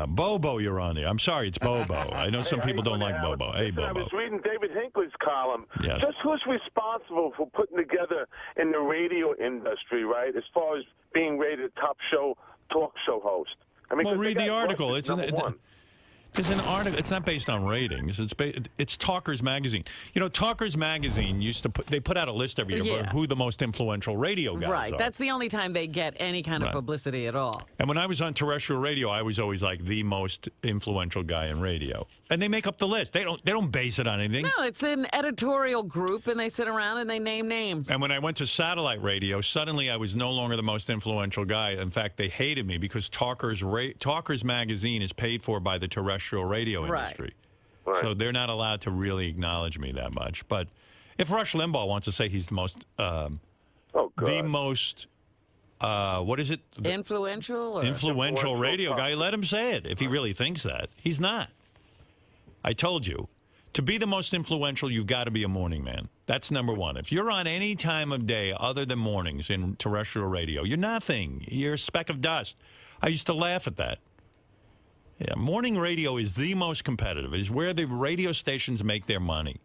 Bobo, you're on there. I'm sorry, it's Bobo. I know some people don't like Bobo. Hey, Listen, I Bobo. was reading David Hinckley's column. Yes. Just who's responsible for putting together in the radio industry, right, as far as being rated a top talk show host? I mean, Well, read the article. It's number one. There's an article. It's not based on ratings. It's Talkers Magazine. You know, Talkers Magazine used to put out a list every year of who the most influential radio guys are. Right. That's the only time they get any kind of publicity at all. And when I was on terrestrial radio, I was always like the most influential guy in radio. And they make up the list. They don't base it on anything. No, it's an editorial group, and they sit around and they name names. And when I went to satellite radio, suddenly I was no longer the most influential guy. In fact, they hated me because Talkers Magazine is paid for by the terrestrial radio industry. Right. So they're not allowed to really acknowledge me that much. But if Rush Limbaugh wants to say he's the most, the most, what is it? Influential radio guy, let him say it if he really thinks that. He's not. I told you, to be the most influential, you've got to be a morning man. That's number one. If you're on any time of day other than mornings in terrestrial radio, you're nothing. You're a speck of dust. I used to laugh at that. Yeah, morning radio is the most competitive. It's where the radio stations make their money.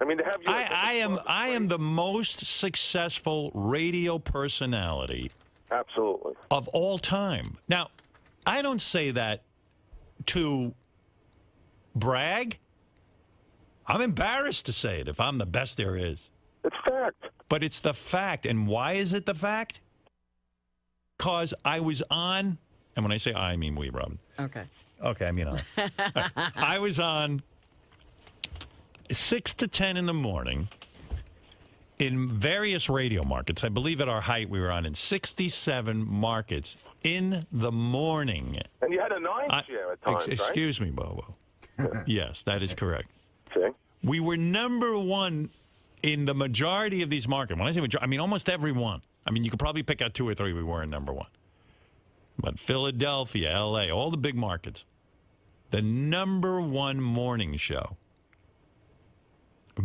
I mean, I am the most successful radio personality absolutely of all time. Now, I don't say that to brag. I'm embarrassed to say it if I'm the best there is. It's fact. But it's the fact. And why is it the fact? Because I was on... And when I say I mean we, Robin. Okay. Okay, I mean I. I was on 6 to 10 in the morning in various radio markets. I believe at our height we were on in 67 markets in the morning. And you had a 9 share at times, excuse me, Bobo. Yes, that is correct. Okay. We were number one in the majority of these markets. When I say majority, I mean almost every one. I mean, you could probably pick out 2 or 3 we weren't number one. But Philadelphia, L.A., all the big markets, the number one morning show.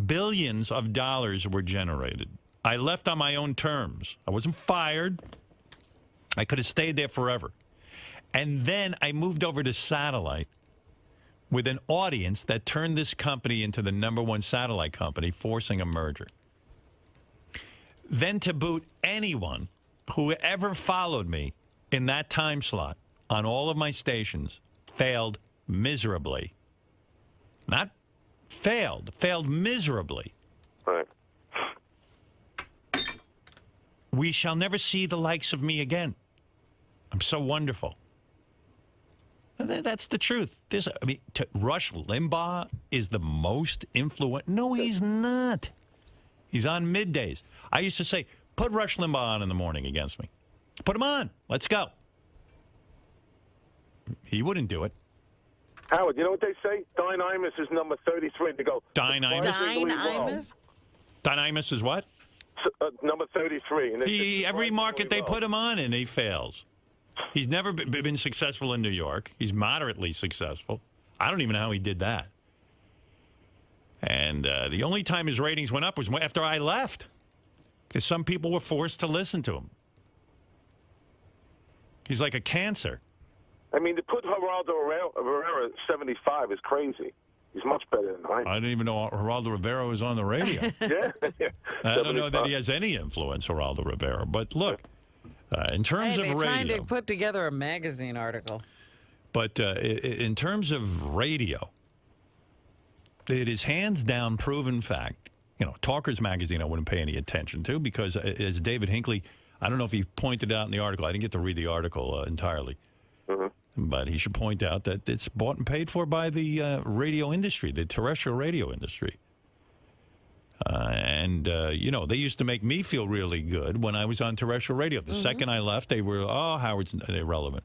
Billions of dollars were generated. I left on my own terms. I wasn't fired. I could have stayed there forever. And then I moved over to satellite with an audience that turned this company into the number one satellite company, forcing a merger. Then to boot, anyone who ever followed me in that time slot on all of my stations failed miserably. Not failed miserably. Right. We shall never see the likes of me again. I'm so wonderful. That's the truth. Rush Limbaugh is the most influential. No, he's not. He's on middays. I used to say, put Rush Limbaugh on in the morning against me. Put him on. Let's go. He wouldn't do it. Howard, you know what they say? Don Imus is number 33. They go. Don Imus? Don Imus is what? Number 33. Every market they put him on in, he fails. He's never been successful in New York. He's moderately successful. I don't even know how he did that. And the only time his ratings went up was after I left, because some people were forced to listen to him. He's like a cancer. I mean, to put Geraldo Rivera 75 is crazy. He's much better than I. I didn't even know Geraldo Rivera was on the radio. Yeah. I don't know that he has any influence, Geraldo Rivera. But look, in terms of radio... They're trying to put together a magazine article. But in terms of radio, it is hands down proven fact. You know, Talkers Magazine I wouldn't pay any attention to because, as David Hinckley, I don't know if he pointed out in the article. I didn't get to read the article entirely. Mm-hmm. But he should point out that it's bought and paid for by the radio industry, the terrestrial radio industry. You know, they used to make me feel really good when I was on terrestrial radio. The second I left, they were, oh, Howard's irrelevant.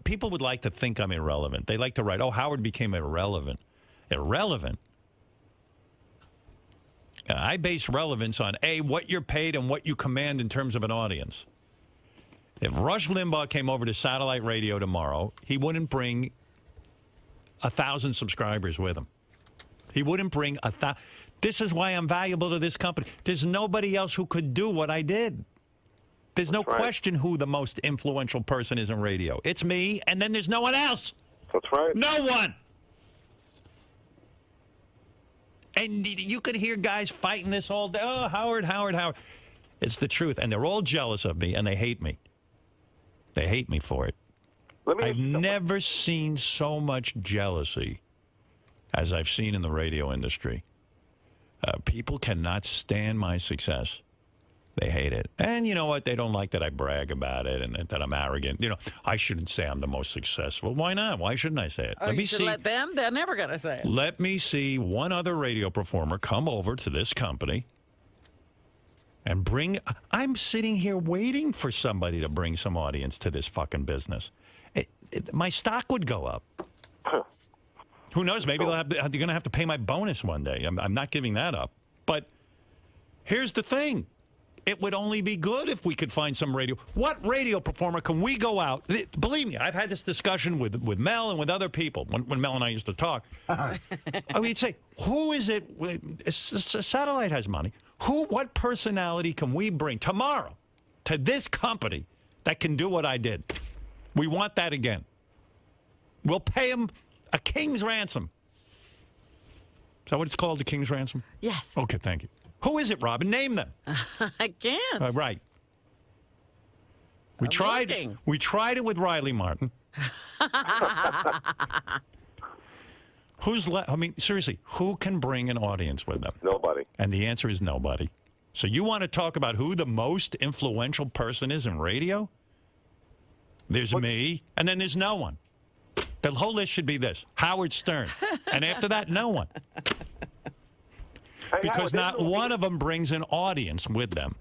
People would like to think I'm irrelevant. They like to write, oh, Howard became irrelevant. Irrelevant? I base relevance on, A, what you're paid and what you command in terms of an audience. If Rush Limbaugh came over to satellite radio tomorrow, he wouldn't bring 1,000 subscribers with him. He wouldn't bring 1,000. This is why I'm valuable to this company. There's nobody else who could do what I did. There's no That's right. question who the most influential person is in radio. It's me, and then there's no one else. That's right. No one. And you could hear guys fighting this all day. Oh, Howard. It's the truth. And they're all jealous of me, and they hate me. They hate me for it. Let me I've never seen so much jealousy as I've seen in the radio industry. People cannot stand my success. They hate it. And you know what? They don't like that I brag about it and that I'm arrogant. You know, I shouldn't say I'm the most successful. Why not? Why shouldn't I say it? Oh, you should let them? They're never going to say it. Let me see one other radio performer come over to this company and bring... I'm sitting here waiting for somebody to bring some audience to this fucking business. My stock would go up. Who knows? Maybe they're going to have to pay my bonus one day. I'm not giving that up. But here's the thing. It would only be good if we could find some radio. What radio performer can we go out? Believe me, I've had this discussion with Mel and with other people when Mel and I used to talk. We'd say, who is it? Satellite has money. What personality can we bring tomorrow to this company that can do what I did? We want that again. We'll pay him a king's ransom. Is that what it's called, the king's ransom? Yes. Okay, thank you. Who is it, Robin? Name them. I can't. Right. We I'm tried. looking. We tried it with Riley Martin. I mean, seriously, who can bring an audience with them? Nobody. And the answer is nobody. So you want to talk about who the most influential person is in radio? There's me, and then there's no one. The whole list should be this: Howard Stern, and after that, no one. Hey, Because Howard, not one of them brings an audience with them.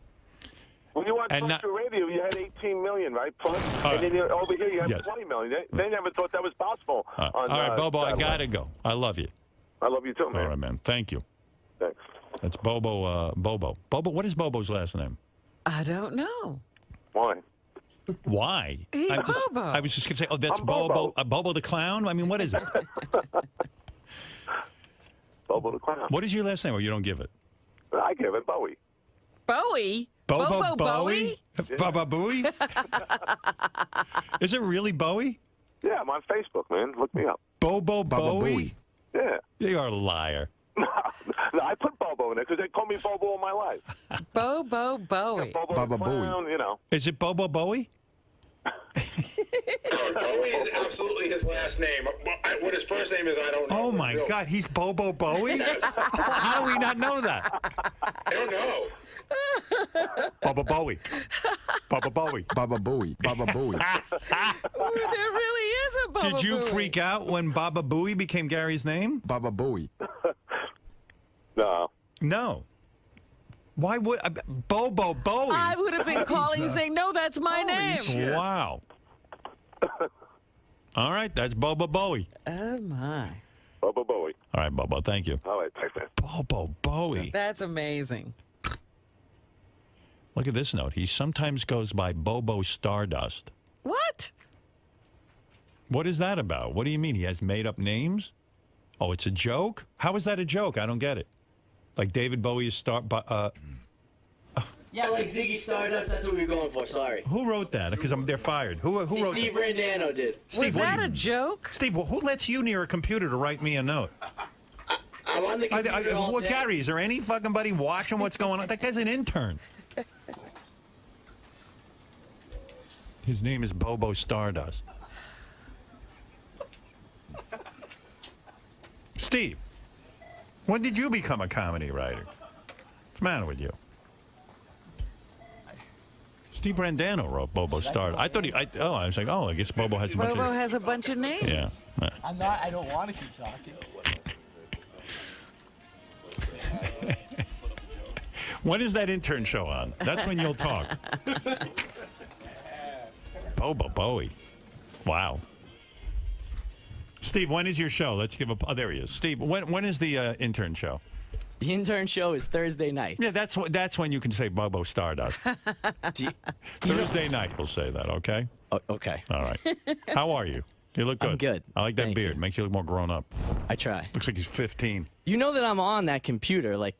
When you watch and not- Talk Radio, you had 18 million, right? Plus, All and then over here you have Yes. 20 million. They never thought that was possible. All right, Bobo, I satellite. gotta go. I love you. I love you too, man. All right, man. Thank you. Thanks. That's Bobo. Bobo. What is Bobo's last name? I don't know. Why? Why? He's Bobo. I was just gonna say, oh, that's I'm Bobo. Bobo. Bobo the clown. I mean, what is it? Bobo the Clown. What is your last name? Or you don't give it? I give it Bowie. Bowie? Bobo Bowie? Baba Bowie? Is it really Bowie? Yeah, I'm on Facebook, man. Look me up. Bobo Baba Bowie? Bowie. Yeah. You're a liar. No, I put Bobo in there because they call me Bobo all my life. Bobo Bowie. Bobo Baba the Clown, Bowie. you know. Is it Bobo Bowie? Bowie is absolutely his last name. What his first name is, I don't know. Oh my Real- God, he's Bobo Bowie? Yes. How do we not know that? I don't know. Baba Bowie. Baba Bowie. Baba Bowie. Baba Bowie. Ooh, there really is a Bobo Did you Bowie. freak out when Baba Booey became Gary's name? Baba Bowie. No. No. Why would Bobo Bowie? I would have been calling saying, no, that's my name. Wow. All right, that's Bobo Bowie. Oh, my. Bobo Bowie. All right, Bobo, thank you. All right, thanks, man. Bobo Bowie. That's amazing. Look at this note. He sometimes goes by Bobo Stardust. What? What is that about? What do you mean? He has made up names? Oh, it's a joke? How is that a joke? I don't get it. Like David Bowie is Yeah, like Ziggy Stardust, that's what we were going for, sorry. who wrote that? Because they're fired. Who wrote Steve that? Brandano did. Steve, Was what do that you- a joke? Steve, who lets you near a computer to write me a note? I'm on the computer all Well, day. Gary, is there any fucking buddy watching what's going on? That guy's an intern. His name is Bobo Stardust. Steve, when did you become a comedy writer? What's the matter with you? Steve Brandano wrote Bobo Stardust. I thought I was like, oh, I guess Bobo has a bunch Bobo of... has a bunch of names. Yeah. I don't want to keep talking. When is that intern show on? That's when you'll talk. Bobo Bowie. Wow. Steve, when is your show? Let's give a... Oh, there he is. Steve, when is the intern show? The intern show is Thursday night. Yeah, that's when you can say Bobo Stardust. Thursday night, we'll say that, okay? Okay, All right. How are you? You look good. I'm good. I like that Thank beard. you. Makes you look more grown up. I try. Looks like he's 15. You know that I'm on that computer, like,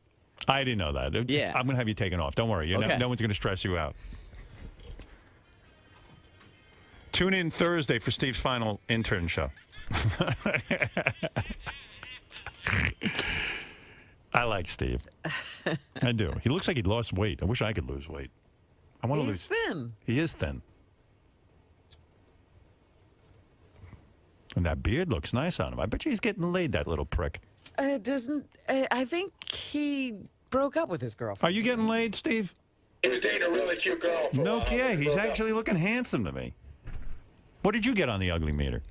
I didn't know that. Yeah. I'm going to have you taken off. Don't worry. Okay. No one's going to stress you out. Tune in Thursday for Steve's final intern show. I like Steve. I do. He looks like he lost weight. I wish I could lose weight. I want to lose. He's thin. He is thin. And that beard looks nice on him. I bet you he's getting laid, that little prick. Doesn't I think he broke up with his girlfriend. Are you getting laid, Steve? He was dating a really cute girl. For a No, while. yeah, he's Broke up. actually looking handsome to me. What did you get on the ugly meter?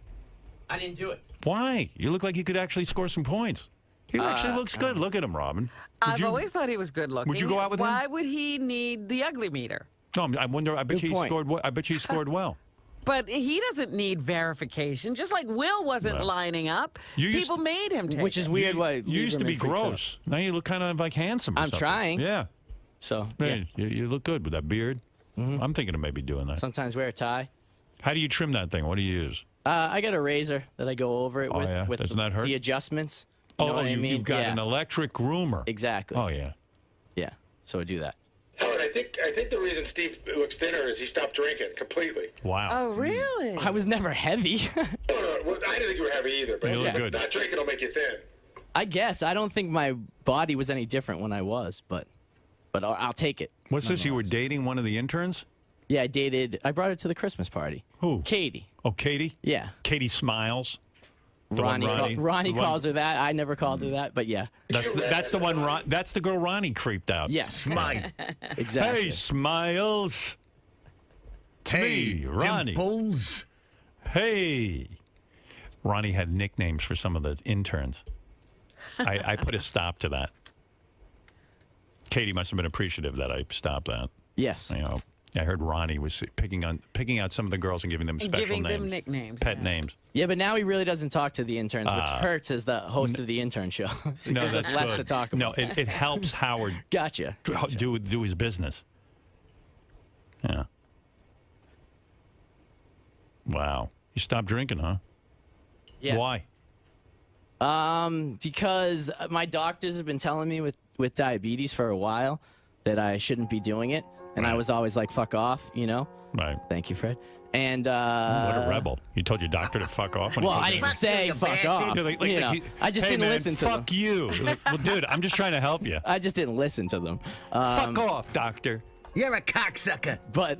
I didn't do it. Why? You look like you could actually score some points. He actually looks good. Look at him, Robin. I've always thought he was good looking. Would you go out with him? Why would he need the ugly meter? No, I wonder. I bet Good you he point. scored. I bet you he scored well. But he doesn't need verification. Just like Will wasn't Well, lining up, you used people to- made him take Which is it. weird. Why You used to be Lieberman freaks out. gross. Now you look kind of like handsome. Or I'm something. trying. Yeah. So Man, you look good with that beard. I'm thinking of maybe doing that. sometimes wear a tie. How do you trim that thing? What do you use? I got a razor that I go over it Oh, with. yeah? With Doesn't that hurt? the adjustments. You know what I mean? You've got yeah. an electric groomer. Exactly. Oh yeah. Yeah. So I do that. Howard, I think the reason Steve looks thinner is he stopped drinking completely. Wow. Oh, really? I was never heavy. No, well, I didn't think you were heavy either. But You look good. Not drinking will make you thin. I guess I don't think my body was any different when I was, but I'll take it. What's this? You were dating one of the interns? Yeah, I brought her to the Christmas party. Who? Katie. Oh, Katie. Yeah. Katie Smiles. The one Ronnie the one- calls her that. I never called her that, but yeah. That's the one. That's the girl Ronnie creeped out. Yeah. Smile. Exactly. Hey, Smiles. It's me, Ronnie. Dimples. Hey. Ronnie had nicknames for some of the interns. I put a stop to that. Katie must have been appreciative that I stopped that. Yes. You know, I heard Ronnie was picking out some of the girls and giving them special Giving names, them nicknames. pet yeah. names. Yeah, but now he really doesn't talk to the interns, which hurts as the host of the intern show. No, Because that's there's less good. to talk about. No, it helps Howard Gotcha. do his business. Yeah. Wow. You stopped drinking, huh? Yeah. Why? Because my doctors have been telling me with diabetes for a while that I shouldn't be doing it, and I Right. was always like, "Fuck off," you know. Right. Thank you, Fred. And What a rebel. You told your doctor to fuck off when Well, he I told didn't you. say you, fuck bastard. off. Like, you know, I just hey, didn't man, listen to them. fuck you. Like, well, dude, I'm just trying to help you. I just didn't listen to them. Fuck off, doctor. You're a cocksucker. But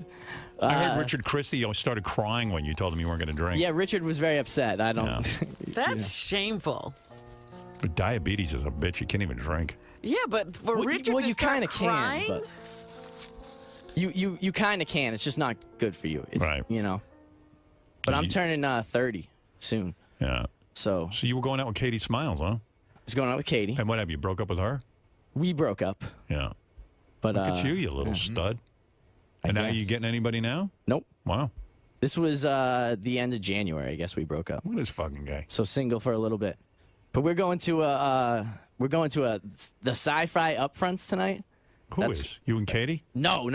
I heard Richard Christie started crying when you told him you weren't going to drink. yeah, Richard was very upset. I don't. That's shameful. But diabetes is a bitch. You can't even drink. Yeah, but for Well, Richard well, to you start kind of crying, can, but you kind of can. It's just not good for you. It's, Right. You know. But I'm turning 30 soon, Yeah. so So you were going out with Katie Smiles, huh? I was going out with Katie. And what have you broke up with her? We broke up, Yeah. but Look at you little stud. I And now guess. you getting anybody now? Nope. Wow. This was the end of January. I guess we broke up. Look at this fucking guy. So single for a little bit. But we're going to the sci-fi upfronts tonight. Who is? That's- You and Katie? No.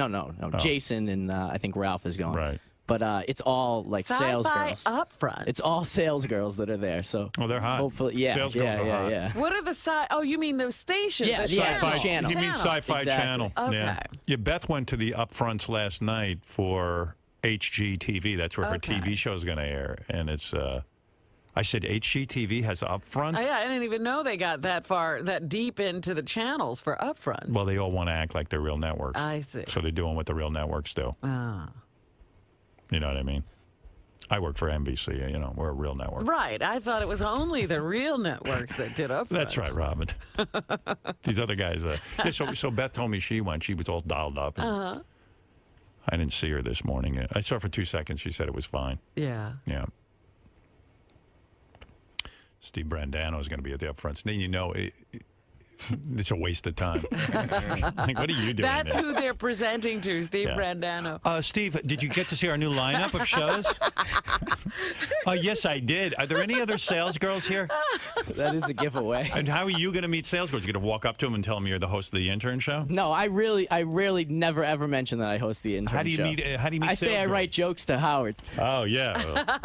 Jason and I think Ralph is going. Right. But it's all like sales sci-fi girls. up front. It's all sales girls that are there. So Oh, they're hot. hopefully, yeah, Sales girls yeah, are yeah, hot. yeah. What are the Oh, you mean those stations? Yeah, the yeah, channels. channel. You mean Sci-Fi Exactly. Channel? Okay. Yeah. Yeah. Beth went to the upfronts last night for HGTV. That's where her Okay. TV show is going to air, and it's. I said HGTV has upfronts. Oh, yeah, I didn't even know they got that deep into the channels for upfronts. Well, they all want to act like they're real networks. I see. So they're doing what the real networks do. Ah. You know what I mean? I work for NBC. You know, we're a real network. Right. I thought it was only the real networks that did upfronts. That's right, Robin. These other guys. Yeah, so Beth told me she went. She was all dialed up. Uh-huh. I didn't see her this morning. I saw her for 2 seconds. She said it was fine. Yeah. Yeah. Steve Brandano is going to be at the upfronts. Then you know it's a waste of time. Like, what are you doing That's there? who they're presenting to, Steve Yeah. Brandano. Steve, did you get to see our new lineup of shows? Yes, I did. Are there any other sales girls here? That is a giveaway. And how are you going to meet sales girls? You're going to walk up to them and tell them you're the host of the intern show? No, I rarely never ever mention that I host the intern How do you show. meet? How do you meet? I sales say I girls? write jokes to Howard. Oh yeah,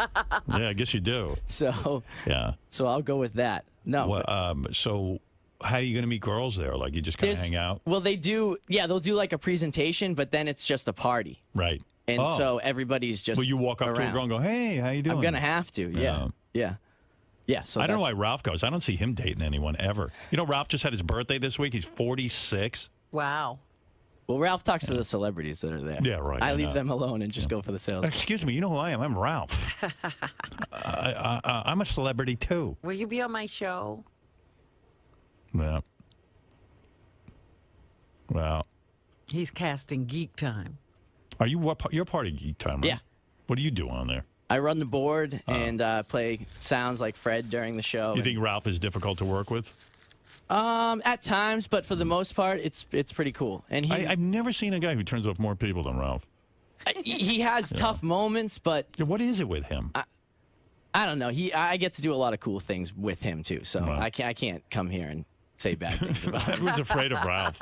yeah. I guess you do. So Yeah. I'll go with that. No. Well, so how are you going to meet girls there? Like you just kind of there's- hang out, Well, they do. Yeah, they'll do like a presentation, but then it's just a party. right? and so everybody's just. Will you walk up to a around. girl and go, "Hey, how you doing?" I'm gonna have to. Yeah. So I don't know why that's- Ralph goes. I don't see him dating anyone ever. You know, Ralph just had his birthday this week. He's 46. Wow. Well, Ralph talks to the celebrities that are there. Yeah, right, I I leave know. them alone and just go for the sales. Excuse me, you know who I am? I'm Ralph. I'm a celebrity too. Will you be on my show? Yeah. Well, He's casting Geek Time. are you? You're part of Geek Time, right? Yeah. What do you do on there? I run the board and play sounds like Fred during the show. You think Ralph is difficult to work with? At times, but for the most part, it's pretty cool. And I've never seen a guy who turns off more people than Ralph. he has tough moments, but Yeah, what is it with him? I don't know. I get to do a lot of cool things with him too, so Wow. I can't come here and say bad things about him. Everyone's afraid of Ralph.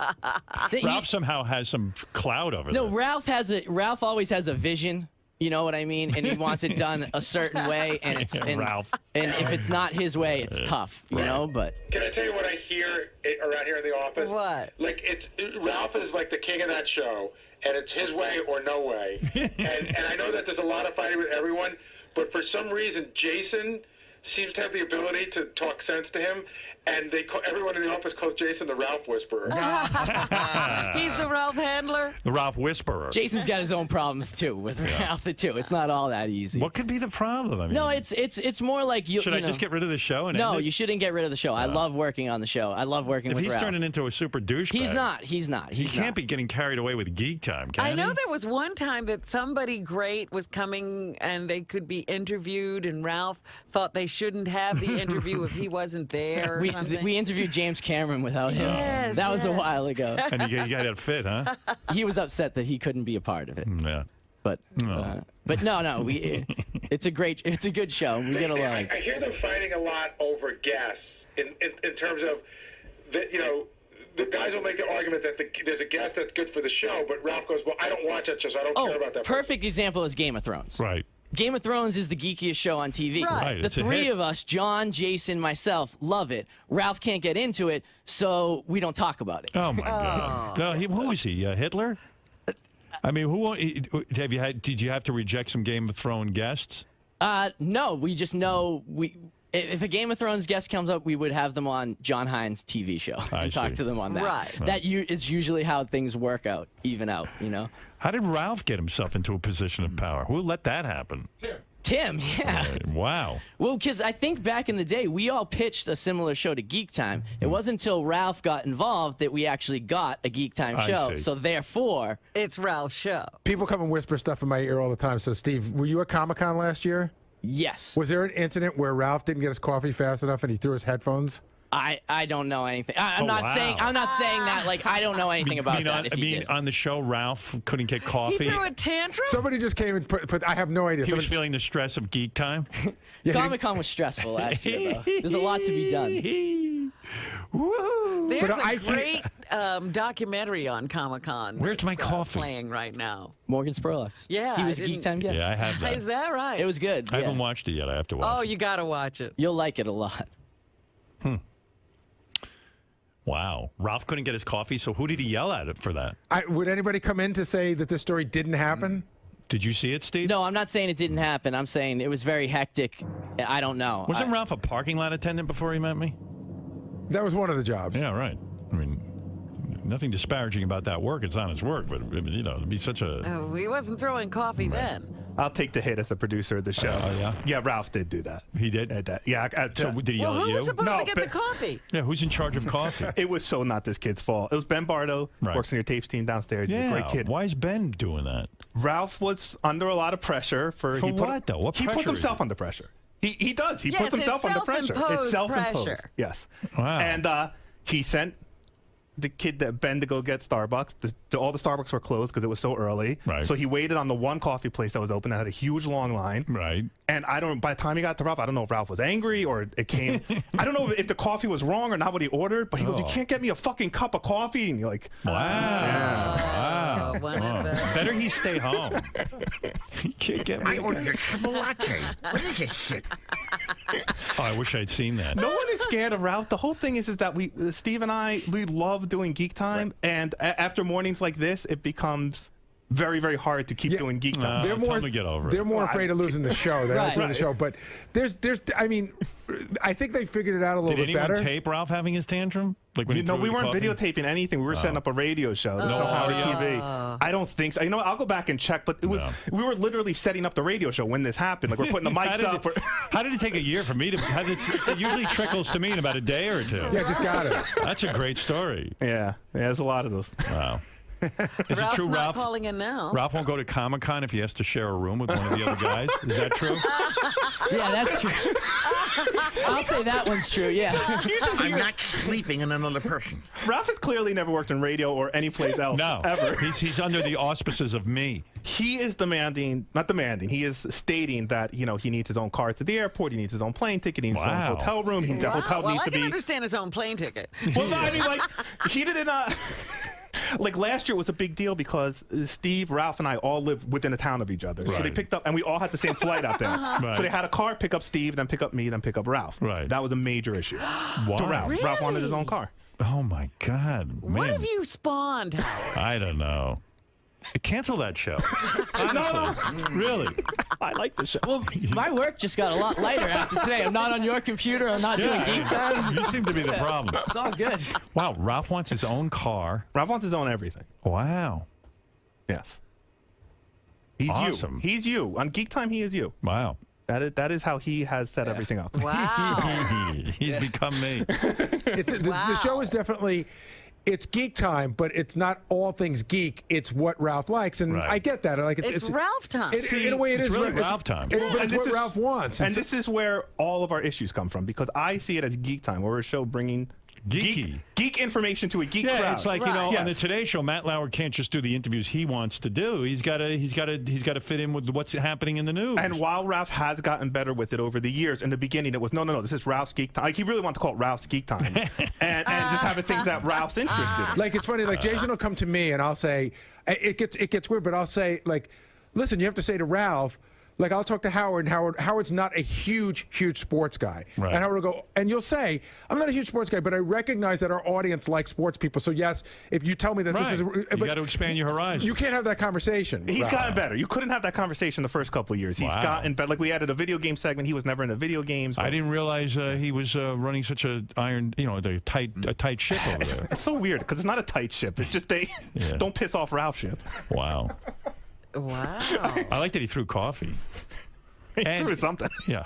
Ralph somehow has some cloud over No, there. Ralph always has a vision. You know what I mean? And he wants it done a certain way, and it's and, Ralph. and if it's not his way, it's tough. You know, but Can I tell you what I hear around here in the office? What? Like Ralph is like the king of that show, and it's his way or no way. and I know that there's a lot of fighting with everyone, but for some reason Jason seems to have the ability to talk sense to him, and everyone in the office calls Jason the Ralph Whisperer. He's the Ralph Handler. The Ralph Whisperer. Jason's got his own problems too with Ralph too. It's not all that easy. What could be the problem? I mean, No, it's more like you. should you I know, just get rid of the show and No, end it? you shouldn't get rid of the show. I love working on the show. I love working If with he's Ralph. turning into a super douchebag, He's not. He's not. He He's can't not. be getting carried away with Geek Time, can I know he? there was one time that somebody great was coming and they could be interviewed, and Ralph thought they shouldn't have the interview if he wasn't there or something. We interviewed James Cameron without him. Yes, that was a yes. while ago. And you got that fit, huh? He was upset that he couldn't be a part of it. Yeah. But no, it's a good show. We get along. I hear them fighting a lot over guests in terms of that. You know, the guys will make the argument that there's a guest that's good for the show, but Ralph goes, "Well, I don't watch that show, so I don't care about that." Perfect example is Game of Thrones. Right. Game of Thrones is the geekiest show on TV. Right. The It's a three hit. of us, John, Jason, myself, love it. Ralph can't get into it, so we don't talk about it. Oh my God. No, who is he? Hitler? I mean, did you have to reject some Game of Thrones guests? No, we just know if a Game of Thrones guest comes up, we would have them on John Hines' TV show I and talk see. to them on that. Right. It's usually how things work out, even out, you know? How did Ralph get himself into a position of power? Who let that happen? Tim, yeah. Wow. Well, because I think back in the day, we all pitched a similar show to Geek Time. It wasn't until Ralph got involved that we actually got a Geek Time I show. see. So therefore, It's Ralph's show. People come and whisper stuff in my ear all the time. So, Steve, were you at Comic-Con last year? yes. Was there an incident where Ralph didn't get his coffee fast enough and he threw his headphones? I don't know anything. I'm Oh, not wow. saying that like I don't know anything about that. If he did. on the show, Ralph couldn't get He coffee. threw a tantrum? Somebody just came and put I have no idea. He was Somebody- feeling the stress of Geek Time. yeah, he- Comic Con was stressful last year, though. There's a lot to be done. Woo! There's But a I can't- great documentary on Comic-Con. Where's my that's, coffee? Playing right now. Morgan Spurlock's. Yeah, he I was a Geek didn't- Time guest. Yeah, I have that. Is that right? It was good. I yeah. haven't watched it yet. I have to watch Oh, it. you got to watch it. You'll like it a lot. Wow. Ralph couldn't get his coffee, so who did he yell at for that? would anybody come in to say that this story didn't happen? Did you see it, Steve? No, I'm not saying it didn't happen. I'm saying it was very hectic. I don't know. Wasn't Ralph a parking lot attendant before he met me? That was one of the jobs. Yeah, right. I mean, nothing disparaging about that work. It's honest work, but, you know, it'd be such a... Oh, he wasn't throwing coffee then. I'll take the hit as the producer of the show. Oh, yeah? Yeah, Ralph did do that. He did? Yeah. So did he Well, yell who at was you? supposed No, to get but- the coffee? Yeah, who's in charge of coffee? It was so not this kid's fault. It was Ben Bardo, Right. works on your tapes team downstairs. He's Yeah. a great kid. Why is Ben doing that? Ralph was under a lot of pressure For what, though? What he pressure puts is himself it? under pressure. He does. He Yes, puts himself it's under pressure. self-imposed It's self-imposed. pressure. Yes. Wow. And he sent the kid that Ben to go get Starbucks. All the Starbucks were closed because it was so early. Right. So he waited on the one coffee place that was open that had a huge long line. Right. And by the time he got to Ralph, I don't know if Ralph was angry or it came. I don't know if the coffee was wrong or not what he ordered, but he goes, "You can't get me a fucking cup of coffee." And you're like, Wow. Wow. Oh, one of those. Better he stay home. He can't get me. I ordered a triple latte. What is this shit? Oh, I wish I'd seen that. no one is scared of Ralph. The whole thing is that Steve and I, we love doing Geek Time, and after mornings like this, it becomes very, very hard to keep doing Geek Time. They're more, tell them to get over it. they're more afraid of losing the show than doing the show. But I mean, I think they figured it out a little Did bit better. anyone tape Ralph having his tantrum? Like when he threw we the weren't coffee? videotaping anything. We were setting up a radio show. No audio? TV. I don't think so. You know what? I'll go back and check. But it was we were literally setting up the radio show when this happened. Like we're putting the mics up. How did it take a year for me to? It usually trickles to me in about a day or two. Yeah, just got it. That's a great story. Yeah, there's a lot of those. Wow. Is Ralph's it true, not Ralph? calling in now. Ralph won't go to Comic-Con if he has to share a room with one of the other guys. Is that true? Yeah, that's true. I'll say that one's true. Yeah. I'm not sleeping in another person. Ralph has clearly never worked in radio or any place else. No, ever. He's under the auspices of me. He is not demanding. He is stating that he needs his own car to the airport. He needs his own plane ticket. He needs his own hotel room. The hotel Well, needs I to can be. understand his own plane ticket. Well, no, I mean, like he didn't. Like last year was a big deal because Steve, Ralph, and I all live within a town of each other. So they picked up, and we all had the same flight out there. Right. So they had a car pick up Steve, then pick up me, then pick up Ralph. Right. That was a major issue. Why? To Ralph. Really? Ralph wanted his own car. Oh my God, man! What have you spawned, Howard? I don't know. Cancel that show. Honestly. Really. I like the show. Well, my work just got a lot lighter after today. I'm not on your computer. I'm not doing Geek Time. You seem to be the problem. It's all good. Wow, Ralph wants his own car. Ralph wants his own everything. Wow. Yes. He's Awesome. you. He's you. On Geek Time, he is you. Wow. That is how he has set everything up. Wow. He's become me. The show is definitely. It's Geek Time, but it's not all things geek. It's what Ralph likes, and Right. I get that. Like It's Ralph time. In a way, it it's is really Ralph time. But And it's this what is- Ralph wants. And this is where all of our issues come from, because I see it as Geek Time. We're a show bringing Geeky. geek information to a geek Yeah, crowd. it's like Right. on the Yes. Today Show, Matt Lauer can't just do the interviews he wants to do. He's got to fit in with what's happening in the news. And while Ralph has gotten better with it over the years, in the beginning it was no, this is Ralph's Geek Time. Like he really wanted to call it Ralph's Geek Time, and just have things that Ralph's interested in. Like it's funny. Like Jason will come to me and I'll say, it gets weird, but I'll say like, listen, you have to say to Ralph. Like I'll talk to Howard, and Howard's not a huge sports guy. Right. And Howard will go, and you'll say, I'm not a huge sports guy, but I recognize that our audience likes sports people. So yes, if you tell me that this is, you got to expand your horizon. you can't have that conversation. He's Ralph. gotten better. You couldn't have that conversation the first couple of years. He's Wow. gotten better. Like we added a video game segment. He was never into video games. I didn't realize he was running such a tight ship over there. It's so weird because it's not a tight ship. It's just a don't piss off Ralph ship. Wow. Wow. I like that he threw coffee. He And- threw something. Yeah.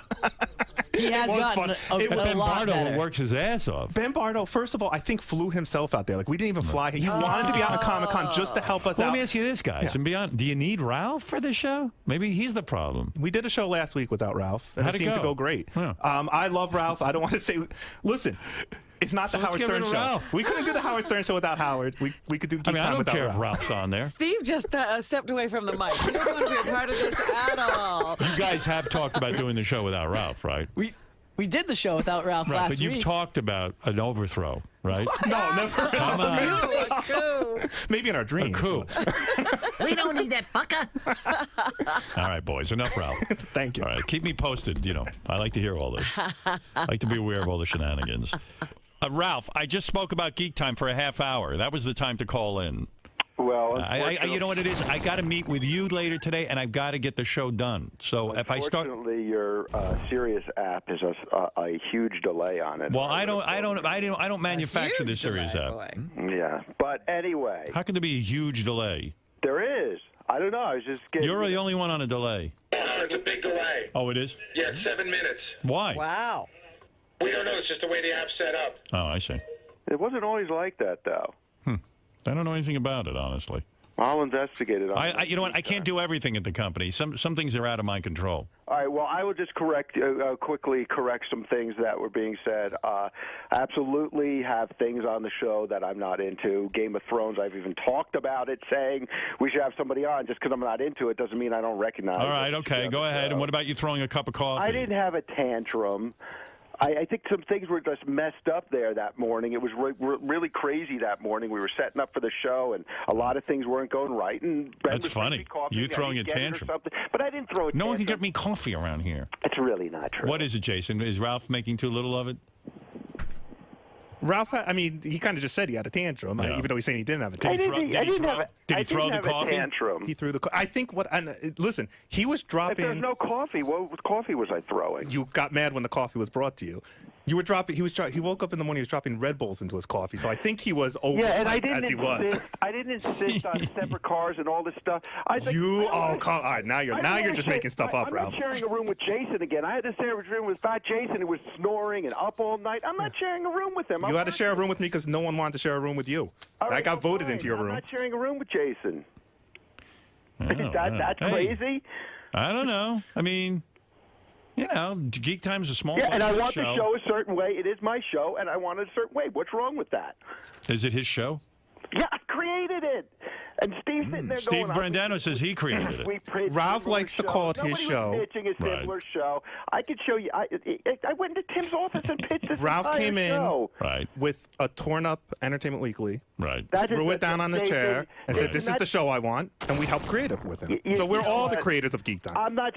He has was gotten fun. a Ben lot Bardo better. works his ass off. Ben Bardo, first of all, I think flew himself out there. Like we didn't even fly. He wanted to be out at Comic-Con just to help us Well, out. let me ask you this, guys, and beyond. Do you need Ralph for this show? Maybe he's the problem. We did a show last week without Ralph, and How'd it it seemed to go? go great. Yeah. I love Ralph. I don't want to say. Listen, it's not the let's Howard get rid Stern of show. Ralph. We couldn't do the Howard Stern show without Howard. We could do Geek I mean, I Time don't without care Ralph. if Ralph's on there. Steve just stepped away from the mic. He doesn't want to be a part of this at all. You guys have talked about doing the show without Ralph, right? We did the show without Ralph Right, last but you've week. talked about an overthrow, right? No, never. Come on. Really cool. Maybe in our A dreams. coup. We don't need that fucker. All right, boys, enough Ralph. Thank you. All right, keep me posted. I like to hear all this. I like to be aware of all the shenanigans. Ralph, I just spoke about Geek Time for a half hour. That was the time to call in. Well, You know what it is? I got to meet with you later today, and I've got to get the show done. So if I start, Unfortunately, your Sirius app is a huge delay on it. well, I don't manufacture the Huge Sirius delay, app. boy. Yeah, but anyway, How can there be a huge delay? there is. I don't know. I was just getting. You're the only one on a delay. It's a big delay. Oh, it is? Yeah, it's 7 minutes. Why? Wow. We don't know. It's just the way the app's set up. Oh, I see. It wasn't always like that, though. I don't know anything about it, honestly. I'll investigate it. You know what? I can't do everything at the company. Some things are out of my control. All right. Well, I will just quickly correct some things that were being said. Absolutely have things on the show that I'm not into. Game of Thrones, I've even talked about it, saying we should have somebody on. Just because I'm not into it doesn't mean I don't recognize it. All right, okay, go ahead. And what about you throwing a cup of coffee? I didn't have a tantrum. I think some things were just messed up there that morning. It was really crazy that morning. We were setting up for the show, and a lot of things weren't going right. And Ben That's was funny. making coffee. You I throwing didn't a get it or tantrum. something. But I didn't throw a No one can tantrum. get me coffee around here. It's really not true. What is it, Jason? Is Ralph making too little of it? Ralph, I mean, he kind of just said he had a tantrum, Yeah. even though he's saying he didn't have a I tantrum. didn't, I didn't have a, did he I throw didn't the have a coffee? tantrum. He threw the. I think what. Listen, he was If dropping. there's no coffee, what coffee was I throwing? You got mad when the coffee was brought to you. You were dropping. He woke up in the morning. He was dropping Red Bulls into his coffee. So I think he was over Yeah, and I as didn't he was. insist. I didn't insist on separate cars and all this stuff. I think, All right, now you're just making stuff up, I'm Ralph. not sharing a room with Jason again. I had to share a room with Fat Jason who was snoring and up all night. I'm not sharing a room with him. You had to share a room with me because no one wanted to share a room with you. I got voted into your room. I'm not sharing a room with Jason. Oh, That's hey, crazy. I don't know. I mean, you know, Geek Time's a small Yeah, and I budget want the show a certain way. It is my show, and I want it a certain way. What's wrong with that? Is it his show? Yeah, I created it. And Steve's sitting there Steve going, Brandano says he created it. we pitched Ralph similar likes to shows. call it his Nobody show. was pitching a similar show. I could show you. I went into Tim's office and pitched this Ralph entire came in show. Right. with a torn up Entertainment Weekly. Right. Threw it down on the chair and said, "This is the show I want," and we helped create it with him. So we're all the creators of Geek Time. I'm not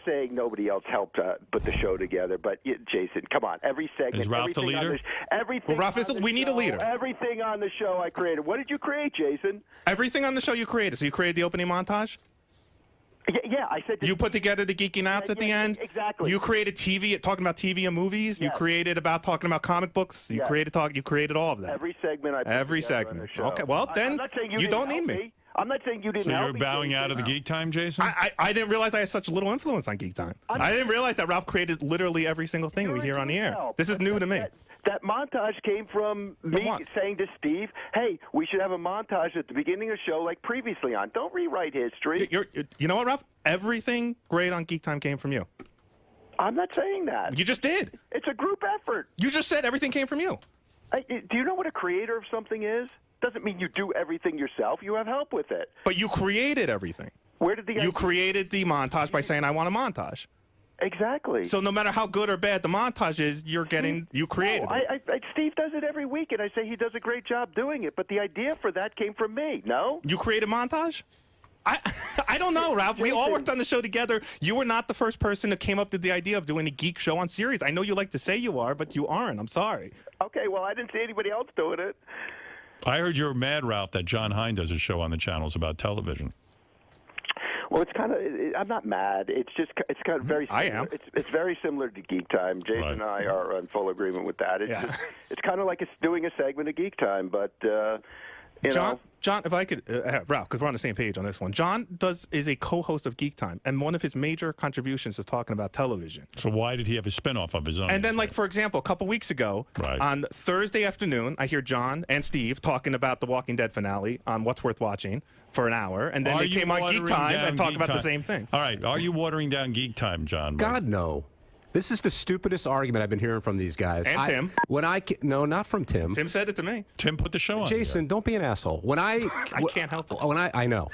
saying nobody else helped put the show together, but Jason, come on, every segment. Is Ralph the everything on leader? Everything. Well, Ralph on the we need a show, leader. Everything on the show I created. What did you create, Jason? Everything on the show you created. So you created the opening montage. Yeah, I said. You put together the Geeking Outs at the end. Exactly. You created TV, talking about TV and movies. You Yes. created about talking about comic books. You Yes. created all of that. Every segment I put Every together on segment. the show. Okay, well, then I'm not saying you didn't don't help need me. I'm not saying you didn't So help you're me, bowing Jason. out of the Geek Time, Jason? I didn't realize I had such little influence on Geek Time. I didn't realize that Ralph created literally every single thing we hear on the air. yourself. This is new to me. That montage came from me what? saying to Steve, hey, we should have a montage at the beginning of the show like previously on. Don't rewrite history. You know what, Ralph? Everything great on Geek Time came from you. I'm not saying that. You just did. It's a group effort. You just said everything came from you. Do you know what a creator of something is? Doesn't mean you do everything yourself. You have help with it. But you created everything. Where did the You created the montage by saying, "I want a montage." Exactly. So no matter how good or bad the montage is, you created it. Steve does it every week, and I say he does a great job doing it. But the idea for that came from me. No. You created montage? I don't know, Ralph. We all worked on the show together. You were not the first person that came up with the idea of doing a geek show on Sirius. I know you like to say you are, but you aren't. I'm sorry. Okay, well, I didn't see anybody else doing it. I heard you're mad, Ralph, that John Hein does a show on the channels about television. Well, it's kind of. I'm not mad. It's kind of very. Similar. I am. It's very similar to Geek Time. Jason and I are in full agreement with that. It's kind of like it's doing a segment of Geek Time, but you know. John, if I could, Ralph, because we're on the same page on this one. John is a co-host of Geek Time, and one of his major contributions is talking about television. So why did he have a spinoff of his own? And then, like, for example, a couple weeks ago, on Thursday afternoon, I hear John and Steve talking about the Walking Dead finale on What's Worth Watching for an hour, and then they came on Geek Time and talked about the same thing. All right, are you watering down Geek Time, John? God, no. This is the stupidest argument I've been hearing from these guys. And Tim. No, not from Tim. Tim said it to me. Tim put the show on. Jason, don't be an asshole. When I can't help it. I know.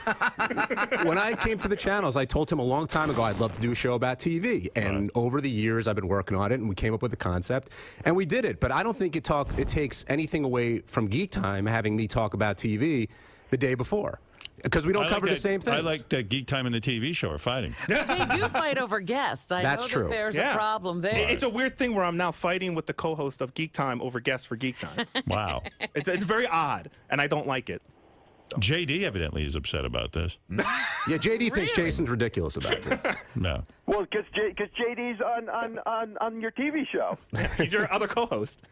When I came to the channels, I told Tim a long time ago I'd love to do a show about TV. And over the years, I've been working on it, and we came up with the concept, and we did it. But I don't think it takes anything away from Geek Time having me talk about TV the day before. Because we don't cover the same things. I like that Geek Time and the TV show are fighting. They do fight over guests. I That's know true. that there's a problem there. It's a weird thing where I'm now fighting with the co-host of Geek Time over guests for Geek Time. Wow. It's very odd, and I don't like it. JD evidently is upset about this. Yeah, JD thinks Jason's ridiculous about this. No. Well, because JD's on your TV show. He's your other co-host.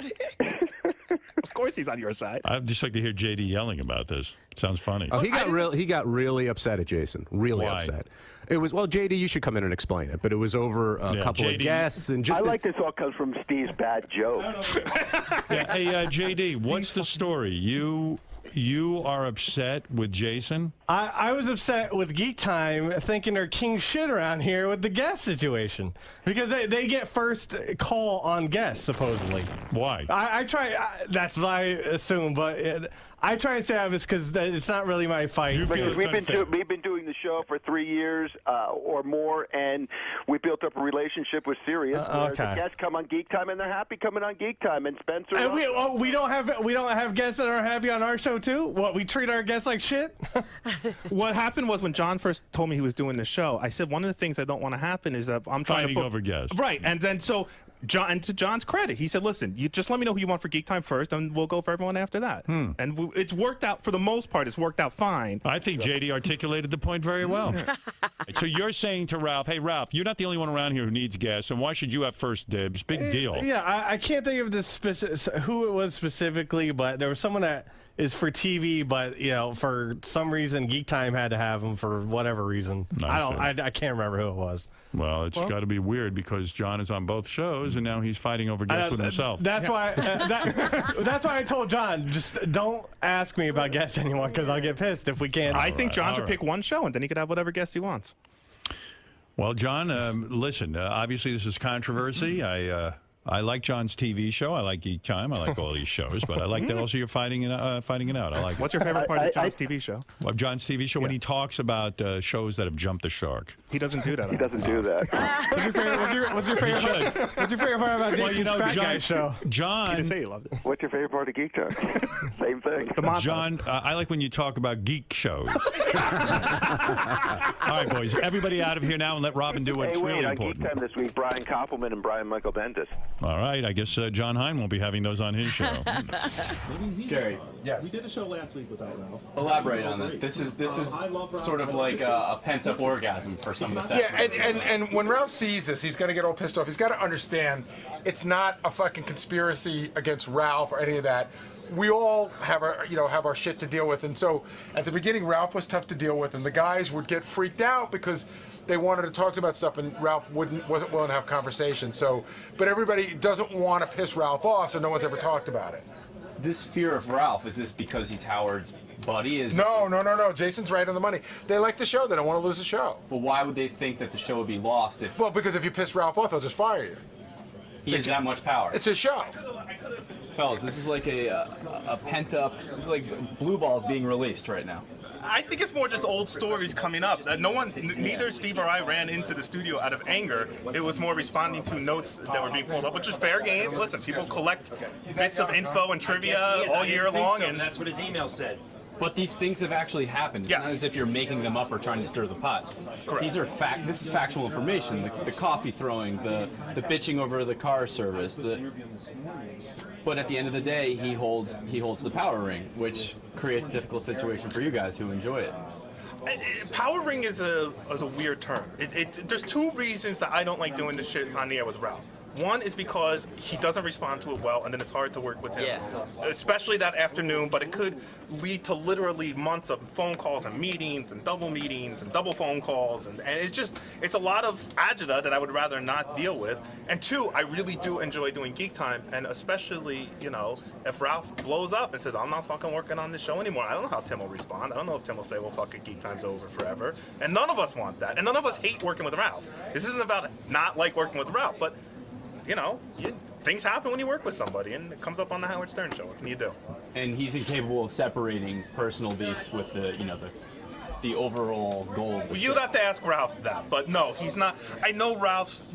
Of course he's on your side. I'd just like to hear JD yelling about this. Sounds funny. Oh, he got really upset at Jason. Really Why? upset. It was, well, JD, you should come in and explain it. But it was over a couple of guests and just. I like this all comes from Steve's bad joke. Yeah, hey, JD, what's the story? You are upset with Jason? I was upset with Geek Time thinking they're king shit around here with the guest situation. Because they get first call on guests, supposedly. Why? I try, that's what I assume, but I try and say it's because it's not really my fight. Because we've been doing the show for 3 years or more, and we built up a relationship with Sirius. Where the guests come on Geek Time, and they're happy coming on Geek Time. And Spencer, and we don't have guests that are happy on our show too. What, we treat our guests like shit? What happened was when John first told me he was doing the show, I said one of the things I don't want to happen is that I'm trying Fighting to over guests. Right, and then so John, and to John's credit, he said, "Listen, you just let me know who you want for Geek Time first, and we'll go for everyone after that." And it's worked out for the most part. It's worked out fine. I think JD articulated the point very well. So you're saying to Ralph, "Hey, Ralph, you're not the only one around here who needs guests, and why should you have first dibs? Big deal." Yeah, I can't think of who it was specifically, but there was someone that is for TV, but for some reason Geek Time had to have him for whatever reason. I can't remember who it was. Well, it's got to be weird because John is on both shows and now he's fighting over guests with himself. That's why. That's why I told John, just don't ask me about guests anymore because I'll get pissed if we can't. I think John should pick one show and then he could have whatever guests he wants. Well, John, listen. Obviously, this is controversy. I like John's TV show. I like Geek Time. I like all these shows, but I like that also you're fighting it out. I like. What's your favorite part of John's TV show? Well, John's TV show when he talks about shows that have jumped the shark. He doesn't do that. He doesn't do that. What's your favorite part about Jason's Fat Guy show? John, you didn't say you loved it. What's your favorite part of Geek Time? Same thing. John, I like when you talk about geek shows. All right, boys, everybody out of here now and let Robin do what's really important. On Geek Time this week, Brian Koppelman and Brian Michael Bendis. All right, I guess John Hein won't be having those on his show. Gary, yes. We did a show last week without Ralph. Elaborate on that. This is sort of like a pent-up orgasm for some of the staff. Yeah, and when Ralph sees this, he's going to get all pissed off. He's got to understand it's not a fucking conspiracy against Ralph or any of that. We all have our shit to deal with, and so at the beginning, Ralph was tough to deal with, and the guys would get freaked out because they wanted to talk about stuff, and Ralph wasn't willing to have conversations. So, but everybody doesn't want to piss Ralph off, so no one's ever talked about it. This fear of Ralph, is this because he's Howard's buddy? No. Jason's right on the money. They like the show. They don't want to lose the show. But why would they think that the show would be lost if? Well, because if you piss Ralph off, he'll just fire you. He has that much power. It's his show. Fellas, this is like a pent-up. This is like Blue Balls being released right now. I think it's more just old stories coming up. Neither Steve or I ran into the studio out of anger. It was more responding to notes that were being pulled up, which is fair game. Listen, people collect bits of info and trivia all year long, and that's what his email said. But these things have actually happened. It's not as if you're making them up or trying to stir the pot. Correct. These are This is factual information. The coffee throwing, the bitching over the car service. But at the end of the day, he holds the power ring, which creates a difficult situation for you guys who enjoy it. Power ring is a weird term. There's two reasons that I don't like doing this shit on the air with Ralph. One is because he doesn't respond to it well, and then it's hard to work with him. Yeah. Especially that afternoon, but it could lead to literally months of phone calls and meetings and double phone calls, and it's a lot of agita that I would rather not deal with. And two, I really do enjoy doing Geek Time, and especially, if Ralph blows up and says, I'm not fucking working on this show anymore, I don't know how Tim will respond. I don't know if Tim will say, well, fuck it, Geek Time's over forever. And none of us want that. And none of us hate working with Ralph. This isn't about not like working with Ralph, but things happen when you work with somebody, and it comes up on the Howard Stern show. What can you do? And he's incapable of separating personal beefs with the overall goal. Well, you'd have to ask Ralph that, but no, he's not. I know Ralph's,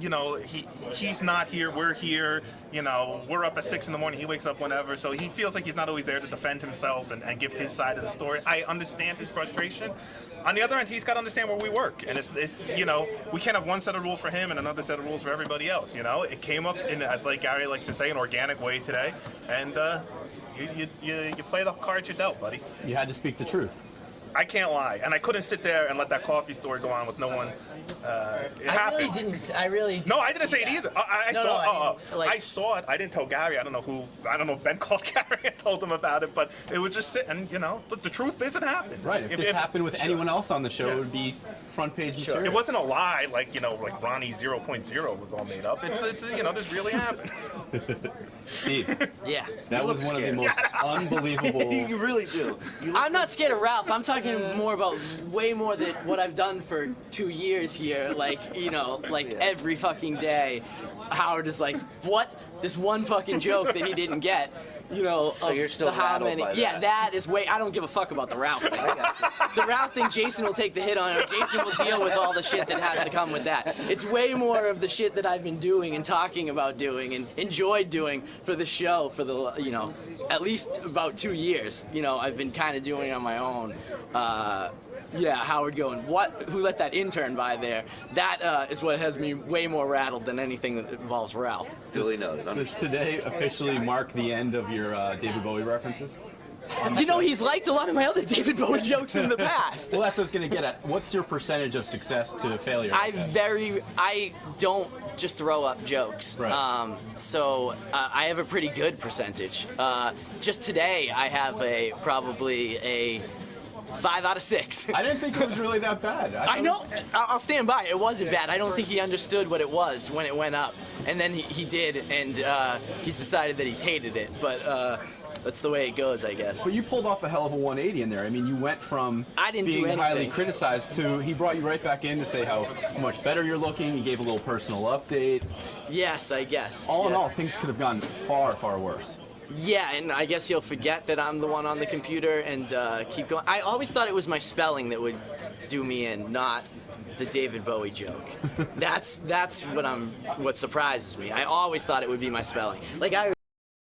he's not here. We're here. We're up at 6 in the morning. He wakes up whenever, so he feels like he's not always there to defend himself and give his side of the story. I understand his frustration. On the other end, he's got to understand where we work, and it's we can't have one set of rules for him and another set of rules for everybody else. It came up in, as like Gary likes to say, an organic way today, and you play the cards you're dealt, buddy. You had to speak the truth. I can't lie, and I couldn't sit there and let that coffee story go on with no one. It happened. No, I didn't say it either. I saw it. I didn't tell Gary. I don't know if Ben called Gary and told him about it, but it was just sitting. The truth isn't happening. Right. If this happened with anyone else on the show, it would be front page material. It wasn't a lie, like Ronnie 0.0 was all made up. It's this really happened. Steve. Yeah. That was one of the most unbelievable. You really do. I'm not scared of Ralph. I'm talking more about way more than what I've done for 2 years here. Every fucking day, Howard is like, what? This one fucking joke that he didn't get. So you're still rattled by that. Yeah, that is way. I don't give a fuck about the Ralph thing. The Ralph thing, Jason will take the hit on it. Jason will deal with all the shit that has to come with that. It's way more of the shit that I've been doing and talking about doing and enjoyed doing for the show for the, at least about 2 years. I've been kind of doing on my own. Yeah, Howard going, what? Who let that intern by there? That is what has me way more rattled than anything that involves Ralph. Duly noted. Does today officially mark the end of your David Bowie references? You know, he's liked a lot of my other David Bowie jokes in the past. Well, that's what I was going to get at. What's your percentage of success to failure? I don't just throw up jokes. Right. So I have a pretty good percentage. Just today, I have probably a 5 out of 6. I didn't think it was really that bad. I know. I'll stand by. It wasn't bad. I don't think he understood what it was when it went up. And then he did, and he's decided that he's hated it. But that's the way it goes, I guess. But you pulled off a hell of a 180 in there. I mean, you went from being highly criticized to he brought you right back in to say how much better you're looking. He gave a little personal update. Yes, I guess. All in all, things could have gone far, far worse. Yeah, and I guess he'll forget that I'm the one on the computer and keep going. I always thought it was my spelling that would do me in, not the David Bowie joke. That's what surprises me. I always thought it would be my spelling. Like I